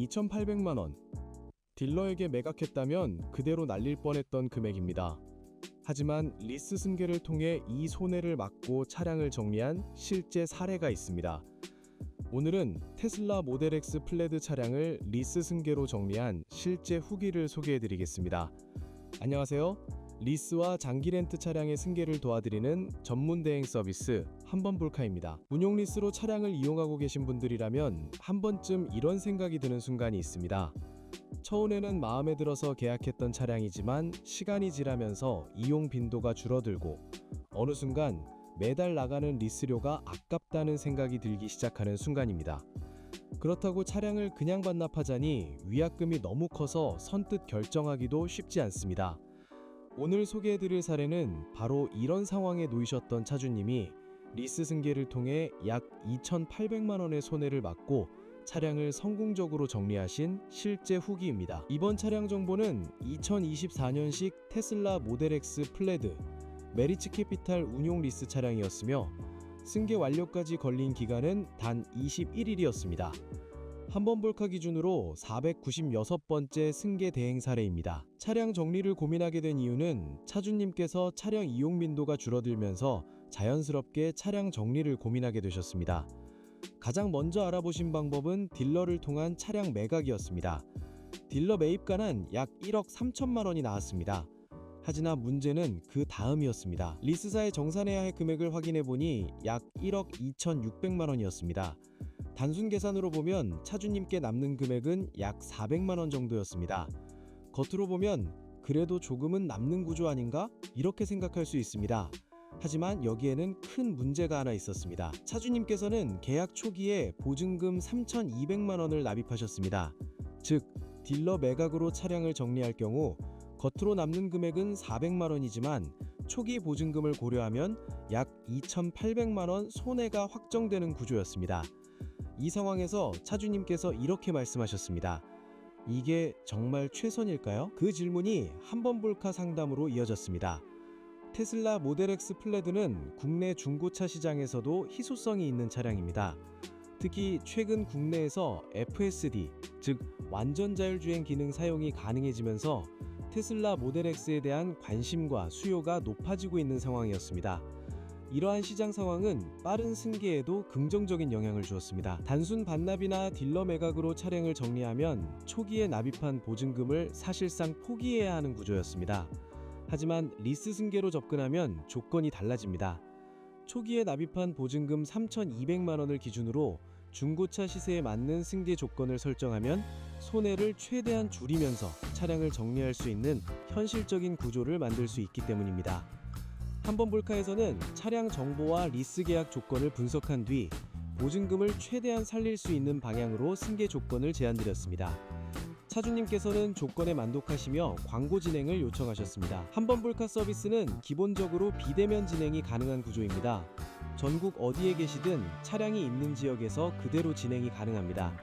2,800만 원. 딜러에게 매각했다면 그대로 날릴 뻔했던 금액입니다. 하지만 리스 승계를 통해 이 손해를 막고 차량을 정리한 실제 사례가 있습니다. 오늘은 테슬라 모델 X 플레드 차량을 리스 승계로 정리한 실제 후기를 소개해드리겠습니다. 안녕하세요. 리스와 장기 렌트 차량의 승계를 도와드리는 전문 대행 서비스 한번볼카입니다. 운용 리스로 차량을 이용하고 계신 분들이라면 한 번쯤 이런 생각이 드는 순간이 있습니다. 처음에는 마음에 들어서 계약했던 차량이지만 시간이 지나면서 이용 빈도가 줄어들고 어느 순간 매달 나가는 리스료가 아깝다는 생각이 들기 시작하는 순간입니다. 그렇다고 차량을 그냥 반납하자니 위약금이 너무 커서 선뜻 결정하기도 쉽지 않습니다. 오늘 소개해드릴 사례는 바로 이런 상황에 놓이셨던 차주님이 리스 승계를 통해 약 2,800만 원의 손해를 막고 차량을 성공적으로 정리하신 실제 후기입니다. 이번 차량 정보는 2024년식 테슬라 모델 X 플레드 메리츠 캐피탈 운용 리스 차량이었으며 승계 완료까지 걸린 기간은 단 21일이었습니다. 한번볼카 기준으로 496번째 승계 대행 사례입니다. 차량 정리를 고민하게 된 이유는 차주님께서 차량 이용 빈도가 줄어들면서 자연스럽게 차량 정리를 고민하게 되셨습니다. 가장 먼저 알아보신 방법은 딜러를 통한 차량 매각이었습니다. 딜러 매입가는 약 1억 3천만 원이 나왔습니다. 하지만 문제는 그 다음이었습니다. 리스사에 정산해야 할 금액을 확인해보니 약 1억 2,600만 원이었습니다. 단순 계산으로 보면 차주님께 남는 금액은 약 400만 원 정도였습니다. 겉으로 보면 그래도 조금은 남는 구조 아닌가? 이렇게 생각할 수 있습니다. 하지만 여기에는 큰 문제가 하나 있었습니다. 차주님께서는 계약 초기에 보증금 3,200만 원을 납입하셨습니다. 즉, 딜러 매각으로 차량을 정리할 경우 겉으로 남는 금액은 400만 원이지만 초기 보증금을 고려하면 약 2,800만 원 손해가 확정되는 구조였습니다. 이 상황에서 차주님께서 이렇게 말씀하셨습니다. 이게 정말 최선일까요? 그 질문이 한번볼카 상담으로 이어졌습니다. 테슬라 모델 X 플레드는 국내 중고차 시장에서도 희소성이 있는 차량입니다. 특히 최근 국내에서 FSD, 즉 완전 자율주행 기능 사용이 가능해지면서 테슬라 모델 X에 대한 관심과 수요가 높아지고 있는 상황이었습니다. 이러한 시장 상황은 빠른 승계에도 긍정적인 영향을 주었습니다. 단순 반납이나 딜러 매각으로 차량을 정리하면 초기에 납입한 보증금을 사실상 포기해야 하는 구조였습니다. 하지만 리스 승계로 접근하면 조건이 달라집니다. 초기에 납입한 보증금 3,200만 원을 기준으로 중고차 시세에 맞는 승계 조건을 설정하면 손해를 최대한 줄이면서 차량을 정리할 수 있는 현실적인 구조를 만들 수 있기 때문입니다. 한번볼카에서는 차량 정보와 리스 계약 조건을 분석한 뒤 보증금을 최대한 살릴 수 있는 방향으로 승계 조건을 제안드렸습니다. 차주님께서는 조건에 만족하시며 광고 진행을 요청하셨습니다. 한번볼카 서비스는 기본적으로 비대면 진행이 가능한 구조입니다. 전국 어디에 계시든 차량이 있는 지역에서 그대로 진행이 가능합니다.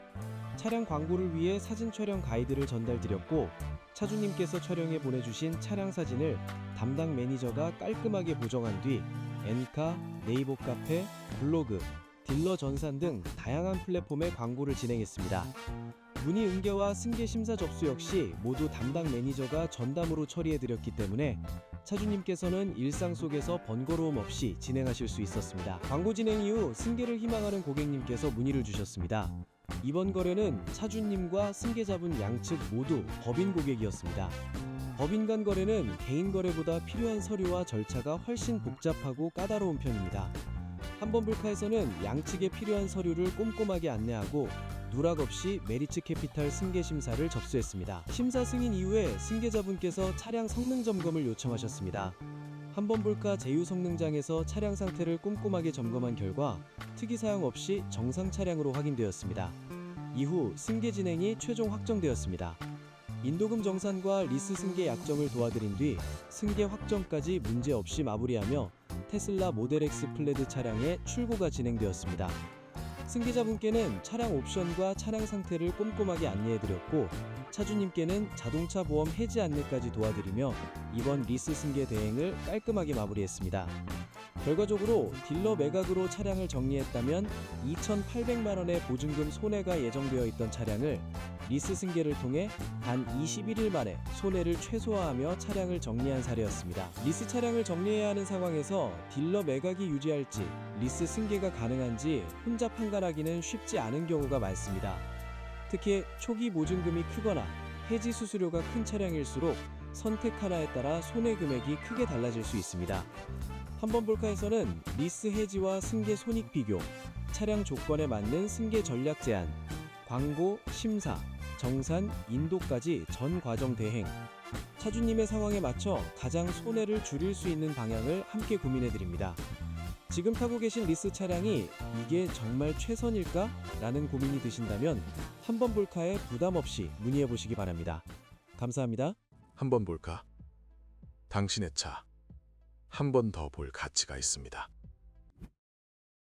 차량 광고를 위해 사진 촬영 가이드를 전달드렸고 차주님께서 촬영해 보내주신 차량 사진을 담당 매니저가 깔끔하게 보정한 뒤 엔카, 네이버 카페, 블로그, 딜러 전산 등 다양한 플랫폼에 광고를 진행했습니다. 문의 응대와 승계 심사 접수 역시 모두 담당 매니저가 전담으로 처리해드렸기 때문에 차주님께서는 일상 속에서 번거로움 없이 진행하실 수 있었습니다. 광고 진행 이후 승계를 희망하는 고객님께서 문의를 주셨습니다. 이번 거래는 차주님과 승계자분 양측 모두 법인 고객이었습니다. 법인 간 거래는 개인 거래보다 필요한 서류와 절차가 훨씬 복잡하고 까다로운 편입니다. 한번볼카에서는 양측에 필요한 서류를 꼼꼼하게 안내하고 누락 없이 메리츠 캐피탈 승계 심사를 접수했습니다. 심사 승인 이후에 승계자분께서 차량 성능 점검을 요청하셨습니다. 한번볼카 제휴 성능장에서 차량 상태를 꼼꼼하게 점검한 결과 특이사항 없이 정상 차량으로 확인되었습니다. 이후 승계 진행이 최종 확정되었습니다. 인도금 정산과 리스 승계 약정을 도와드린 뒤 승계 확정까지 문제없이 마무리하며 테슬라 모델 X 플레드 차량의 출고가 진행되었습니다. 승계자분께는 차량 옵션과 차량 상태를 꼼꼼하게 안내해드렸고 차주님께는 자동차 보험 해지 안내까지 도와드리며 이번 리스 승계 대행을 깔끔하게 마무리했습니다. 결과적으로 딜러 매각으로 차량을 정리했다면 2,800만 원의 보증금 손해가 예정되어 있던 차량을 리스 승계를 통해 단 21일 만에 손해를 최소화하며 차량을 정리한 사례였습니다. 리스 차량을 정리해야 하는 상황에서 딜러 매각이 유지할지 리스 승계가 가능한지 혼자 판단하기는 쉽지 않은 경우가 많습니다. 특히 초기 보증금이 크거나 해지 수수료가 큰 차량일수록 선택 하나에 따라 손해 금액이 크게 달라질 수 있습니다. 한번 볼카에서는 리스 해지와 승계 손익 비교, 차량 조건에 맞는 승계 전략 제안, 광고, 심사, 정산, 인도까지 전 과정 대행, 차주님의 상황에 맞춰 가장 손해를 줄일 수 있는 방향을 함께 고민해 드립니다. 지금 타고 계신 리스 차량이 이게 정말 최선일까? 라는 고민이 드신다면 한번 볼카에 부담 없이 문의해 보시기 바랍니다. 감사합니다. 한번 볼까? 당신의 차, 한 번 더 볼 가치가 있습니다.